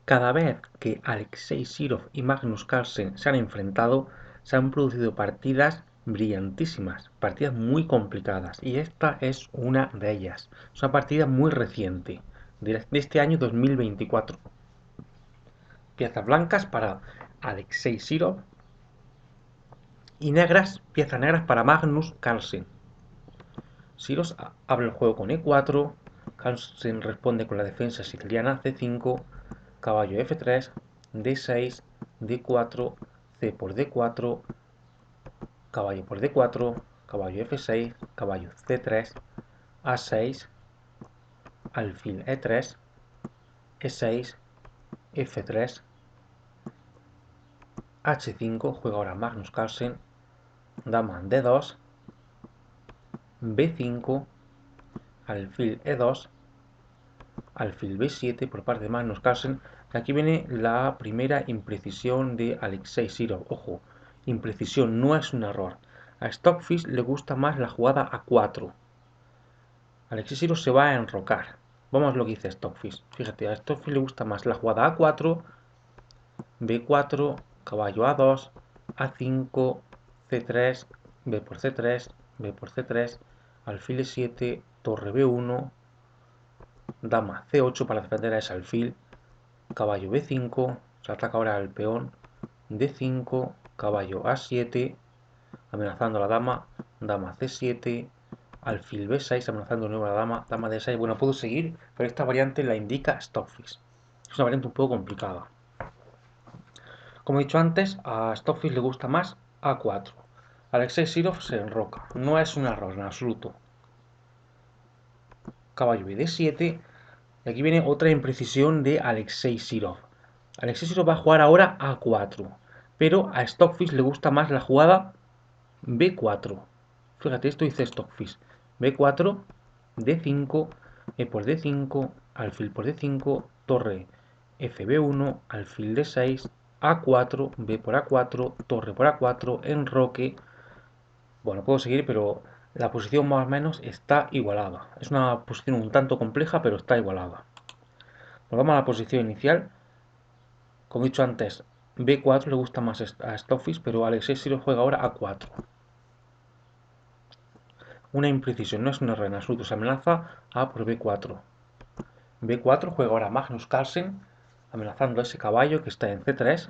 Cada vez que Alexei Sirov y Magnus Carlsen se han enfrentado, se han producido partidas brillantísimas, partidas muy complicadas, y esta es una de ellas. Es una partida muy reciente, de este año 2024. Piezas blancas para Alexei Sirov y piezas negras para Magnus Carlsen. Sirov abre el juego con E4, Carlsen responde con la defensa siciliana C5, caballo F3, D6, D4, C por D4, caballo por D4, caballo F6, caballo C3, A6, alfil E3, E6, F3, H5, juega ahora Magnus Carlsen, dama D2, B5, alfil E2, alfil B7 por parte de Magnus Carlsen. Aquí viene la primera imprecisión de Alexei Sirov. Ojo, imprecisión no es un error. A Stockfish le gusta más la jugada A4. Alexei Sirov se va a enrocar. Vamos a lo que dice Stockfish. Fíjate, a Stockfish le gusta más la jugada A4, B4, caballo A2, A5, C3, B por C3, B por C3, alfil E7, torre B1, dama C8 para defender a ese alfil, caballo B5, se ataca ahora al peón, D5, caballo A7, amenazando a la dama, dama C7, alfil B6, amenazando de nuevo a la dama, dama D6. Bueno, puedo seguir, pero esta variante la indica Stockfish. Es una variante un poco complicada. Como he dicho antes, a Stockfish le gusta más A4. Alexei Sirov se enroca. No es un error en absoluto. Caballo y D7. Y aquí viene otra imprecisión de Alexei Sirov. Alexei Sirov va a jugar ahora A4. Pero a Stockfish le gusta más la jugada B4. Fíjate, esto dice Stockfish. B4, D5, E por D5, alfil por D5, torre FB1, alfil D6, A4, B por A4, torre por A4, enroque. Bueno, puedo seguir, pero la posición más o menos está igualada. Es una posición un tanto compleja, pero está igualada. Volvamos a la posición inicial. Como he dicho antes, B4 le gusta más a Stockfish, pero Alexei Sirov juega ahora A4. Una imprecisión, no es un error en absoluto, se amenaza A por B4. B4 juega ahora Magnus Carlsen, amenazando a ese caballo que está en C3.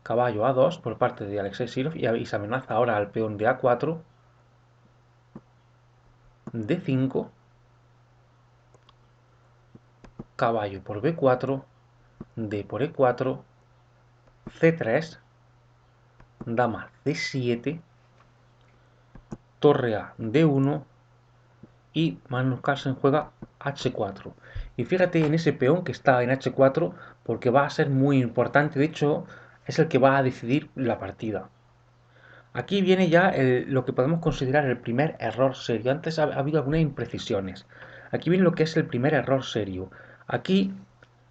Caballo A2 por parte de Alexei Sirov y se amenaza ahora al peón de A4. D5, caballo por B4, D por E4, C3, dama C7, torre A D1 y Magnus Carlsen juega H4. Y fíjate en ese peón que está en H4 porque va a ser muy importante, de hecho es el que va a decidir la partida. Aquí viene ya lo que podemos considerar el primer error serio. Antes ha habido algunas imprecisiones. Aquí viene lo que es el primer error serio. Aquí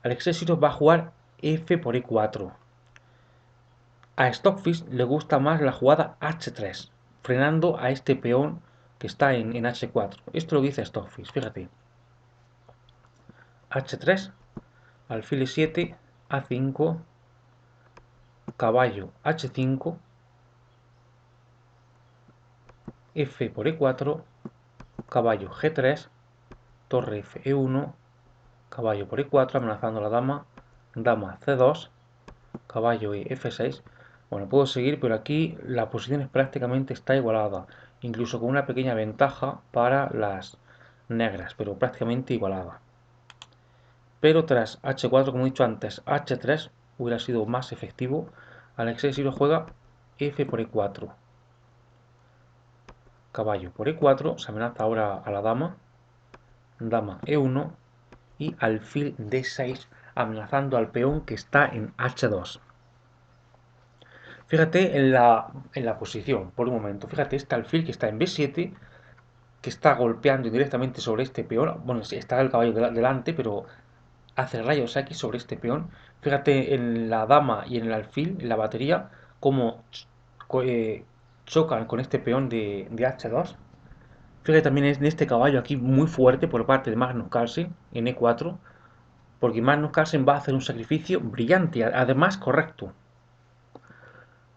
Alexei Sirov va a jugar F por E4. A Stockfish le gusta más la jugada H3, frenando a este peón que está en H4. Esto lo dice Stockfish, fíjate. H3, alfil E7, A5, caballo H5, F por E4, caballo G3, torre F E1, caballo por E4 amenazando a la dama, dama C2, caballo y F6. Bueno, puedo seguir, pero aquí la posición prácticamente está igualada, incluso con una pequeña ventaja para las negras, pero prácticamente igualada. Pero tras H4, como he dicho antes, H3 hubiera sido más efectivo. Alexei Sirov juega F por E4. Caballo por E4, se amenaza ahora a la dama, dama E1 y alfil D6 amenazando al peón que está en H2. Fíjate en la posición, por un momento. Fíjate este alfil que está en B7, que está golpeando directamente sobre este peón. Bueno, sí, está el caballo delante, pero hace rayos X sobre este peón. Fíjate en la dama y en el alfil, en la batería, cómo chocan con este peón de H2. Fíjate también en este caballo aquí muy fuerte por parte de Magnus Carlsen en E4. porque Magnus Carlsen va a hacer un sacrificio brillante, además correcto.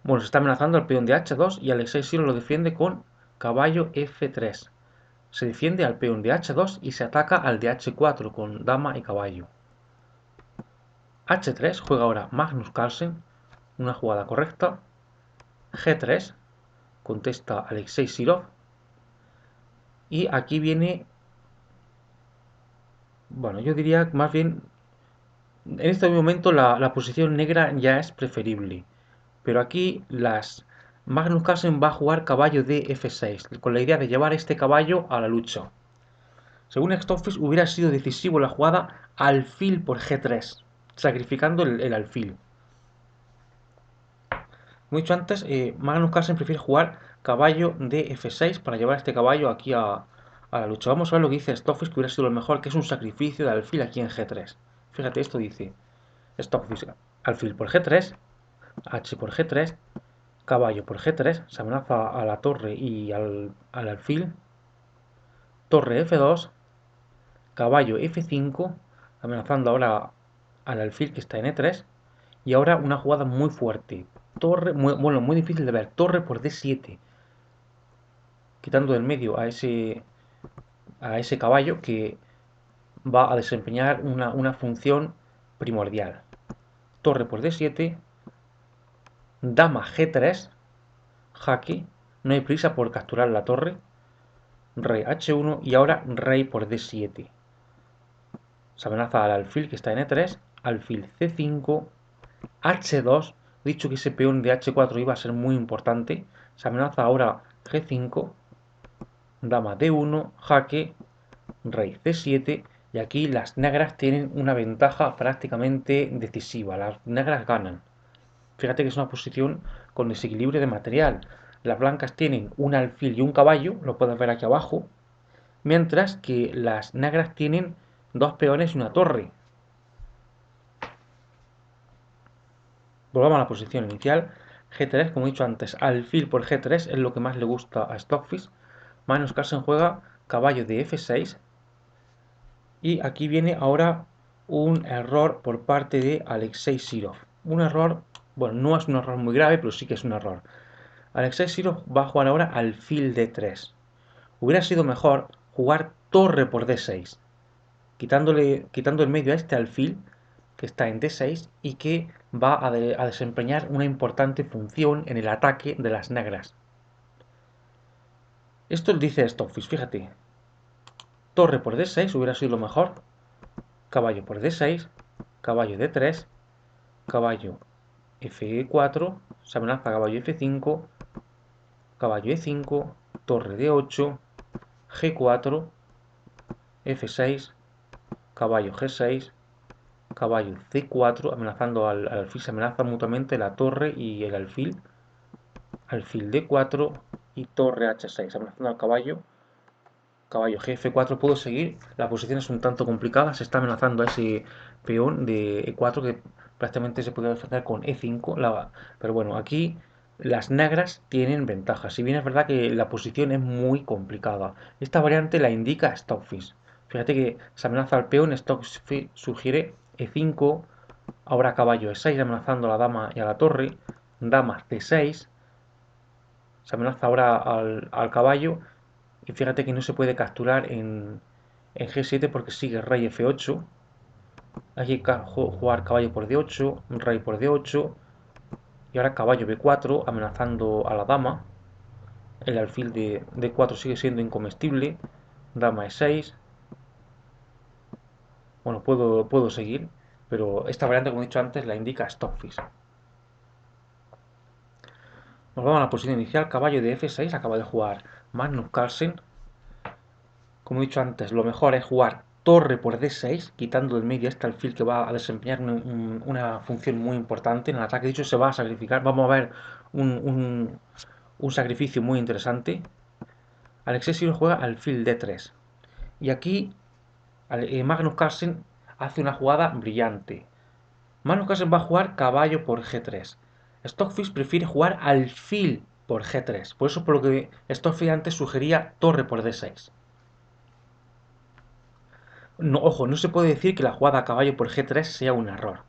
Bueno, se está amenazando al peón de H2 y Alexei Sirov lo defiende con caballo F3. Se defiende al peón de H2 y se ataca al de H4 con dama y caballo. H3 juega ahora Magnus Carlsen, una jugada correcta. G3 contesta Alexei Sirov. Y aquí viene, bueno, yo diría más bien, en este momento la posición negra ya es preferible. Pero aquí Magnus Carlsen va a jugar caballo de F6, con la idea de llevar este caballo a la lucha. Según Stockfish, hubiera sido decisivo la jugada alfil por G3, sacrificando el alfil. Como he dicho antes, Magnus Carlsen prefiere jugar caballo de F6 para llevar este caballo aquí a la lucha. Vamos a ver lo que dice Stockfish, que hubiera sido lo mejor, que es un sacrificio de alfil aquí en G3. Fíjate, esto dice Stockfish, alfil por G3, H por G3, caballo por G3, se amenaza a la torre y al alfil, torre F2, caballo F5, amenazando ahora al alfil que está en E3, y ahora una jugada muy fuerte, bueno, muy difícil de ver, torre por D7, quitando del medio a ese caballo que va a desempeñar una función primordial. Torre por D7, dama G3, jaque, no hay prisa por capturar la torre, rey H1 y ahora rey por D7. Se amenaza al alfil que está en E3, alfil C5, H2, dicho que ese peón de H4 iba a ser muy importante, se amenaza ahora G5, dama D1, jaque, rey C7 y aquí las negras tienen una ventaja prácticamente decisiva, las negras ganan. Fíjate que es una posición con desequilibrio de material. Las blancas tienen un alfil y un caballo, lo puedes ver aquí abajo, mientras que las negras tienen dos peones y una torre. Volvamos a la posición inicial. G3, como he dicho antes, alfil por G3 es lo que más le gusta a Stockfish. Magnus Carlsen juega caballo de F6. Y aquí viene ahora un error por parte de Alexei Sirov. Un error, bueno, no es un error muy grave, pero sí que es un error. Alexei Sirov va a jugar ahora alfil D3. Hubiera sido mejor jugar torre por D6, quitando el medio a este alfil que está en D6 y que va a desempeñar una importante función en el ataque de las negras. Esto dice Stockfish, fíjate. Torre por D6 hubiera sido lo mejor. Caballo por D6, caballo D3, caballo F4, se amenaza caballo F5, caballo E5, torre D8, G4, F6, caballo G6, caballo C4, amenazando al alfil, se amenaza mutuamente la torre y el alfil D4 y torre H6, amenazando al caballo, caballo Gf4, puedo seguir, la posición es un tanto complicada, se está amenazando a ese peón de E4 que prácticamente se puede defender con E5, pero bueno, aquí las negras tienen ventaja, si bien es verdad que la posición es muy complicada. Esta variante la indica Stockfish. Fíjate que se amenaza al peón, Stockfish sugiere E5, ahora caballo E6 amenazando a la dama y a la torre, dama C6, se amenaza ahora al caballo y fíjate que no se puede capturar en G7 porque sigue rey F8. Hay que jugar caballo por D8, rey por D8 y ahora caballo B4 amenazando a la dama. El alfil de D4 sigue siendo incomestible. Dama E6. Bueno, puedo seguir, pero esta variante, como he dicho antes, la indica Stockfish. Nos vamos a la posición inicial, caballo de F6, acaba de jugar Magnus Carlsen. Como he dicho antes, lo mejor es jugar torre por D6, quitando del medio este alfil que va a desempeñar una función muy importante en el ataque. De hecho, se va a sacrificar. Vamos a ver un sacrificio muy interesante. Alexei Sirov juega alfil D3. Y aquí Magnus Carlsen hace una jugada brillante. Magnus Carlsen va a jugar caballo por G3. Stockfish prefiere jugar alfil por G3. Por eso por lo que Stockfish antes sugería torre por D6. No, ojo, no se puede decir que la jugada caballo por G3 sea un error.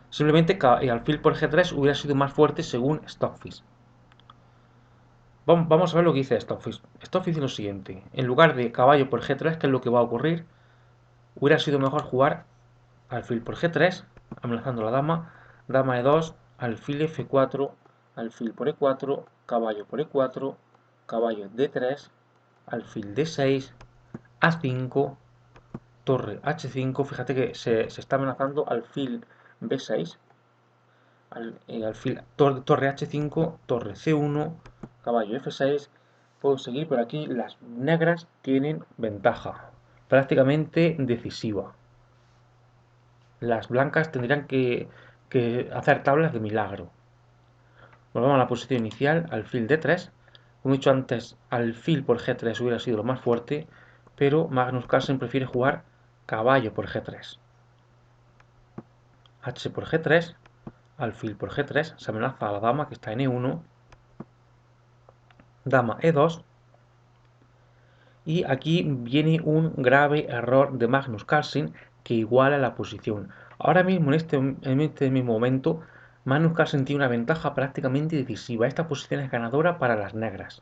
Simplemente alfil por G3 hubiera sido más fuerte según Stockfish. Vamos a ver lo que dice Stockfish. Stockfish dice lo siguiente. En lugar de caballo por G3, que es lo que va a ocurrir, hubiera sido mejor jugar alfil por G3, amenazando a la dama, dama E2, alfil F4, alfil por E4, caballo por E4, caballo D3, alfil D6, A5, torre H5, fíjate que se está amenazando alfil B6, alfil, torre H5, torre C1, caballo F6. Puedo seguir, pero aquí las negras tienen ventaja, prácticamente decisiva. Las blancas tendrían que hacer tablas de milagro. Volvemos a la posición inicial, alfil D3. Como he dicho antes, alfil por G3 hubiera sido lo más fuerte, pero Magnus Carlsen prefiere jugar caballo por G3. H por G3, alfil por G3, se amenaza a la dama que está en E1, dama E2, y aquí viene un grave error de Magnus Carlsen que iguala la posición. Ahora mismo, en este mismo momento, Magnus Carlsen tiene una ventaja prácticamente decisiva. Esta posición es ganadora para las negras.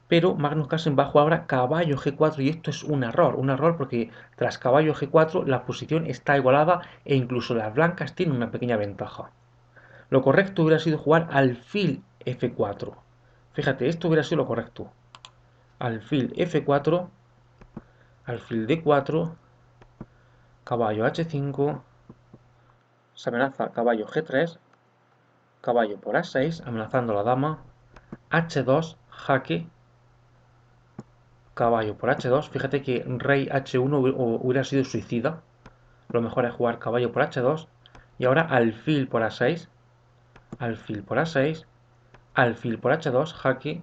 Pero Magnus Carlsen va a jugar ahora caballo G4 y esto es un error porque tras caballo G4 la posición está igualada e incluso las blancas tienen una pequeña ventaja. Lo correcto hubiera sido jugar alfil F4. Fíjate, esto hubiera sido lo correcto. Alfil F4, alfil D4, caballo H5, se amenaza caballo G3, caballo por A6, amenazando a la dama, H2, jaque, caballo por H2, fíjate que rey H1 hubiera sido suicida, lo mejor es jugar caballo por H2, y ahora alfil por A6, alfil por A6, alfil por H2, jaque,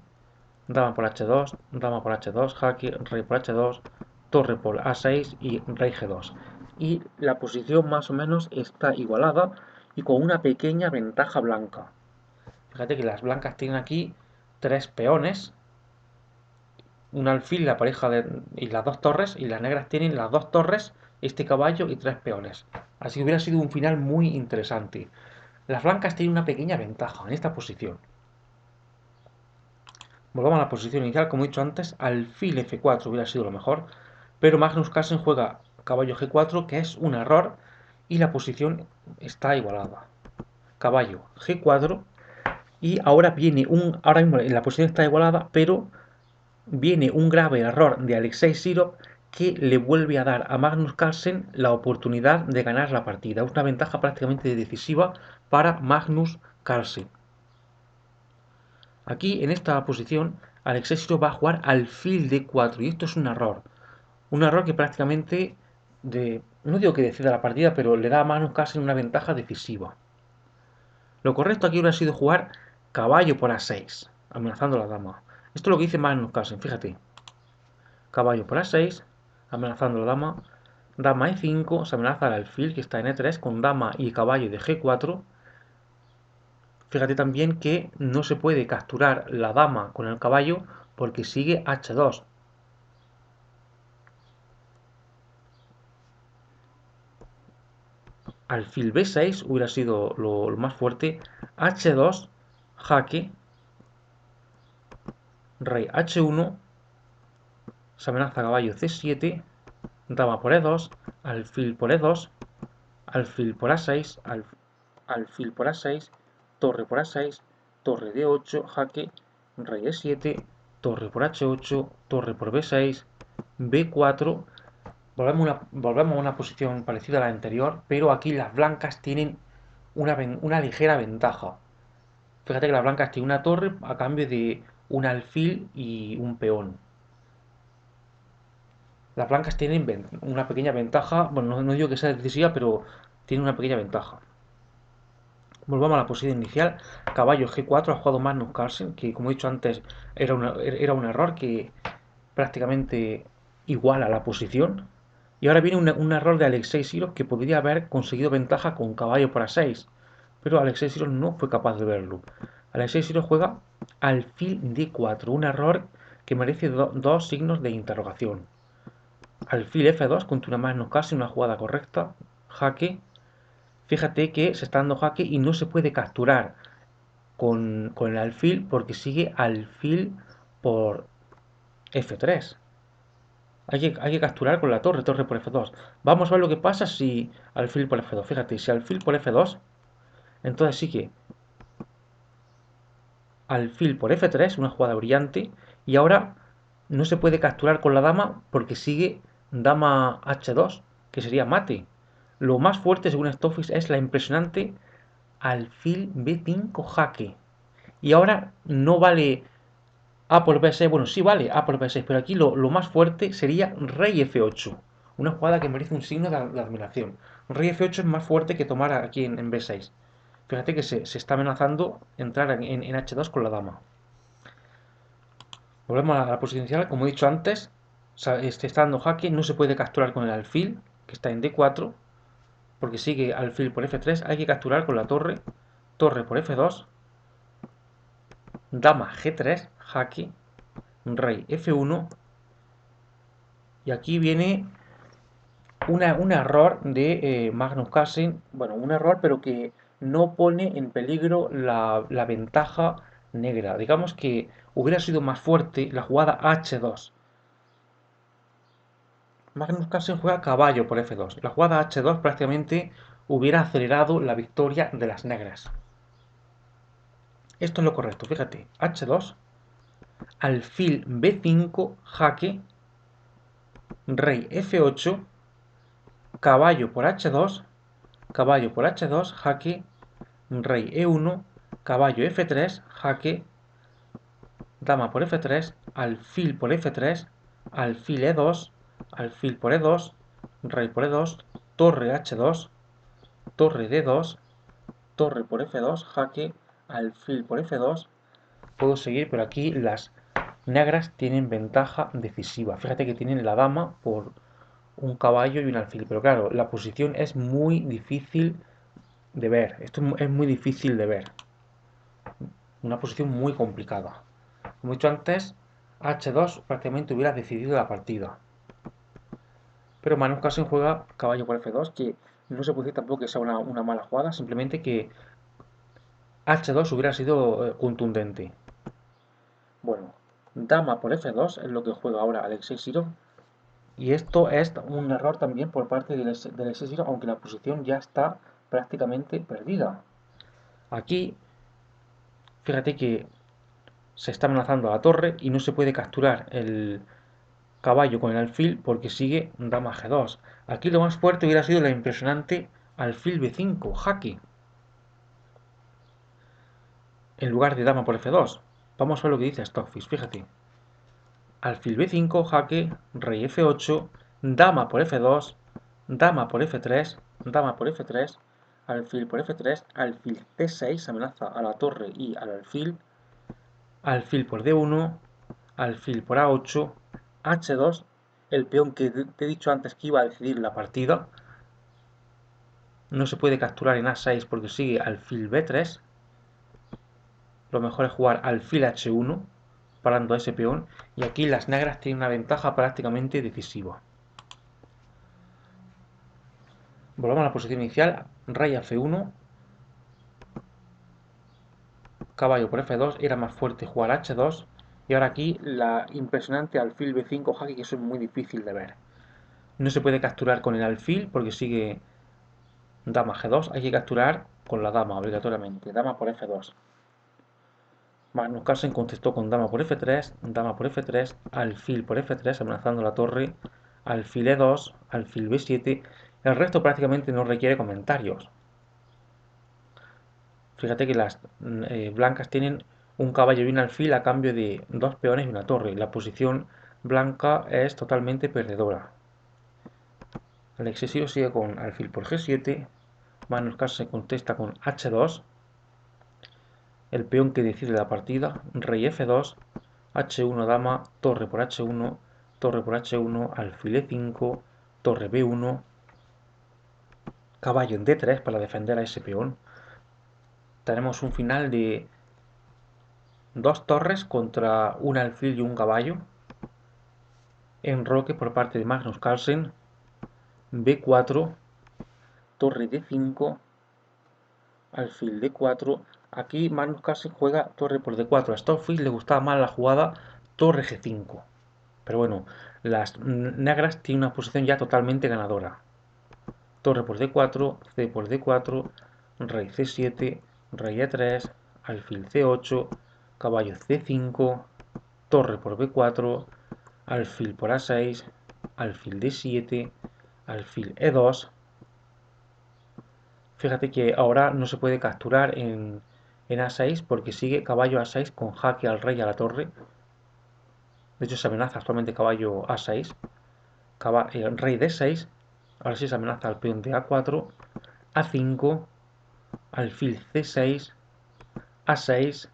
dama por H2, dama por H2, jaque, rey por H2, torre por A6 y rey G2. Y la posición más o menos está igualada y con una pequeña ventaja blanca. Fíjate que las blancas tienen aquí tres peones, un alfil, la pareja y las dos torres, y las negras tienen las dos torres, este caballo y tres peones. Así que hubiera sido un final muy interesante. Las blancas tienen una pequeña ventaja en esta posición. Volvamos a la posición inicial, como he dicho antes, alfil F4 hubiera sido lo mejor, pero Magnus Carlsen juega caballo G4, que es un error, y la posición está igualada. Caballo G4, y ahora mismo la posición está igualada, pero viene un grave error de Alexei Sirov que le vuelve a dar a Magnus Carlsen la oportunidad de ganar la partida. Es una ventaja prácticamente decisiva para Magnus Carlsen. Aquí, en esta posición, Alexei Sirov va a jugar alfil D4 y esto es un error. Un error que prácticamente, no digo que decida la partida, pero le da a Magnus Carlsen una ventaja decisiva. Lo correcto aquí hubiera sido jugar caballo por A6, amenazando a la dama. Esto es lo que dice Magnus Carlsen, fíjate. Caballo por A6, amenazando a la dama. Dama E5, se amenaza al alfil que está en E3 con dama y caballo de G4. Fíjate también que no se puede capturar la dama con el caballo porque sigue H2. Alfil B6 hubiera sido lo más fuerte. H2, jaque. Rey H1, se amenaza caballo C7, dama por E2, alfil por E2, alfil por A6, alfil por A6, torre por A6, torre D8, jaque, rey E7, torre por H8, torre por B6, B4. Volvemos a una posición parecida a la anterior, pero aquí las blancas tienen una ligera ventaja. Fíjate que las blancas tienen una torre a cambio de un alfil y un peón. Las blancas tienen una pequeña ventaja, bueno, no digo que sea decisiva, pero tiene una pequeña ventaja. Volvamos a la posición inicial. Caballo G4 ha jugado Magnus Carlsen, que como he dicho antes era un error que prácticamente iguala la posición. Y ahora viene un error de Alexei Sirov que podría haber conseguido ventaja con caballo por A6. Pero Alexei Sirov no fue capaz de verlo. Alexei Sirov juega alfil D4, un error que merece dos signos de interrogación. alfil F2, continúa más casi una jugada correcta, jaque. Fíjate que se está dando jaque y no se puede capturar con el alfil porque sigue alfil por F3. Hay que capturar con la torre, torre por F2. Vamos a ver lo que pasa si alfil por F2. Fíjate, si alfil por F2, entonces sigue alfil por F3, una jugada brillante. Y ahora no se puede capturar con la dama porque sigue dama H2, que sería mate. Lo más fuerte, según Stoffis, es la impresionante alfil B5 jaque. Y ahora no vale A por B6, bueno, sí vale A por B6, pero aquí lo más fuerte sería rey F8. Una jugada que merece un signo de admiración. Rey F8 es más fuerte que tomar aquí en B6. Fíjate que se está amenazando entrar en H2 con la dama. Volvemos a la posición inicial, como he dicho antes, este está dando jaque, no se puede capturar con el alfil, que está en D4, porque sigue alfil por F3, hay que capturar con la torre, torre por F2, dama G3, jaque, rey F1, y aquí viene un error de Magnus Carlsen, bueno, un error pero que no pone en peligro la ventaja negra. Digamos que hubiera sido más fuerte la jugada H2. Magnus Carlsen juega caballo por F2. La jugada H2 prácticamente hubiera acelerado la victoria de las negras. Esto es lo correcto, fíjate. H2, alfil B5, jaque, rey F8, caballo por H2, caballo por H2, jaque, rey E1, caballo F3, jaque, dama por F3, alfil por F3, alfil E2, alfil por E2, rey por E2, torre H2, torre D2, torre por F2, jaque, alfil por F2. Puedo seguir, pero aquí las negras tienen ventaja decisiva. Fíjate que tienen la dama por un caballo y un alfil, pero claro, la posición es muy difícil de ver. Esto es muy difícil de ver. Una posición muy complicada. Como he dicho antes, H2 prácticamente hubiera decidido la partida. Pero Magnus Carlsen juega caballo por F2, que no se puede decir tampoco que sea una mala jugada, simplemente que H2 hubiera sido contundente. Bueno, dama por F2 es lo que juega ahora Alexei Sirov. Y esto es un error también por parte del Alexei Sirov, aunque la posición ya está prácticamente perdida. Aquí, fíjate que se está amenazando a la torre y no se puede capturar el caballo con el alfil porque sigue dama G2. Aquí lo más fuerte hubiera sido la impresionante alfil B5, jaque, en lugar de dama por F2. Vamos a ver lo que dice Stockfish, fíjate. Alfil B5, jaque, rey F8, dama por F2, dama por F3, dama por F3, alfil por F3, alfil C6, amenaza a la torre y al alfil por D1, alfil por A8, H2, el peón que te he dicho antes que iba a decidir la partida, no se puede capturar en A6 porque sigue alfil B3, lo mejor es jugar alfil H1, parando a ese peón, y aquí las negras tienen una ventaja prácticamente decisiva. Volvamos a la posición inicial, rey F1, caballo por F2, era más fuerte jugar H2, y ahora aquí la impresionante alfil B5 jaque, que eso es muy difícil de ver. No se puede capturar con el alfil porque sigue dama G2, hay que capturar con la dama obligatoriamente, dama por F2. Magnus Carlsen contestó con dama por F3, dama por F3, alfil por F3, amenazando la torre, alfil E2, alfil B7. El resto prácticamente no requiere comentarios. Fíjate que las blancas tienen un caballo y un alfil a cambio de dos peones y una torre. La posición blanca es totalmente perdedora. El excesivo sigue con alfil por G7. Magnus Carlsen contesta con H2. El peón que decide la partida. Rey F2. H1 dama. Torre por H1. Torre por H1. Alfil E5. Torre B1. Caballo en D3 para defender a ese peón. Tenemos un final de dos torres contra un alfil y un caballo. enroque por parte de Magnus Carlsen, B4, torre D5, alfil D4. Aquí Magnus Carlsen juega torre por D4. A Stockfish le gustaba más la jugada torre G5. Pero bueno, las negras tienen una posición ya totalmente ganadora. Torre por D4, C por D4, rey C7, rey E3, alfil C8, caballo C5, torre por B4, alfil por A6, alfil D7, alfil E2. Fíjate que ahora no se puede capturar en A6 porque sigue caballo A6 con jaque al rey a la torre. De hecho se amenaza actualmente caballo A6, rey D6. Ahora sí se amenaza al peón de A4, A5, alfil C6, A6,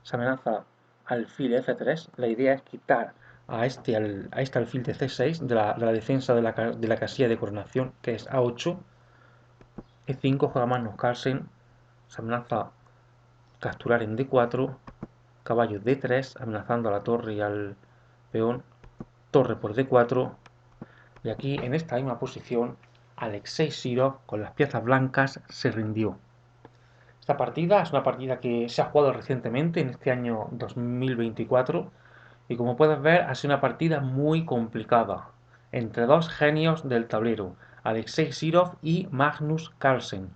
se amenaza alfil F3. La idea es quitar a este alfil de C6 de la defensa de la casilla de coronación, que es A8. E5 juega Magnus Carlsen, se amenaza capturar en D4, caballo D3, amenazando a la torre y al peón, torre por D4, y aquí en esta misma posición Alexei Sirov con las piezas blancas se rindió. Esta partida es una partida que se ha jugado recientemente en este año 2024 y como puedes ver ha sido una partida muy complicada entre dos genios del tablero, Alexei Sirov y Magnus Carlsen.